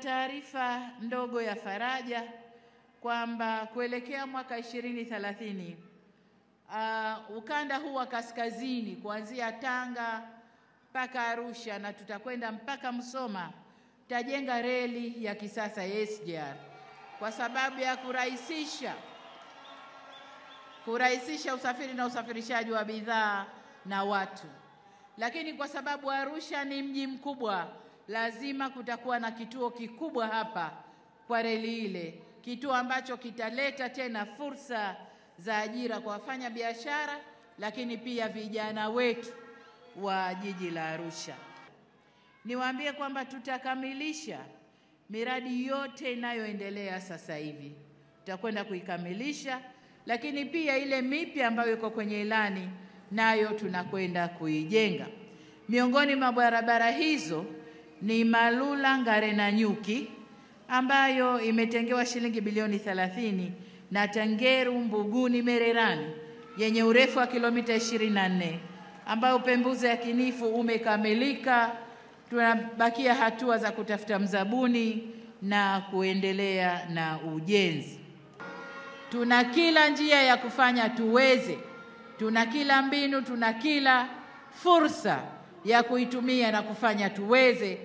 taarifa ndogo ya faraja kwamba kuelekea mwaka 2030 ukanda huu wa kaskazini kuanzia Tanga mpaka Arusha na tutakwenda mpaka Musoma tajenga reli ya kisasa ya SGR kwa sababu ya kurahisisha usafiri na usafirishaji wa bidhaa na watu. Lakini kwa sababu Arusha ni mji mkubwa, lazima kutakuwa na kituo kikubwa hapa kwa reli ile, kituo ambacho kitaleta tena fursa za ajira kwa wafanya biashara, lakini pia vijana wetu wa jiji la Arusha. Niwaambie kwamba tutakamilisha miradi yote inayoendelea sasa hivi, tutakwenda kuikamilisha, lakini pia ile mipya ambayo iko kwenye ilani nayo tunakwenda kuijenga. Miongoni mwa barabara hizo ni Malula Ngare na Nyuki ambayo imetengewa shilingi bilioni 30 na Tangeru Mbuguni Mererani yenye urefu wa kilomita 24 ambayo upembuzi yakinifu umekamilika. Tunabakia hatua za kutafuta mzabuni na kuendelea na ujenzi. Tuna kila njia ya kufanya tuweze, tuna kila mbinu, tuna kila fursa ya kuitumia na kufanya tuweze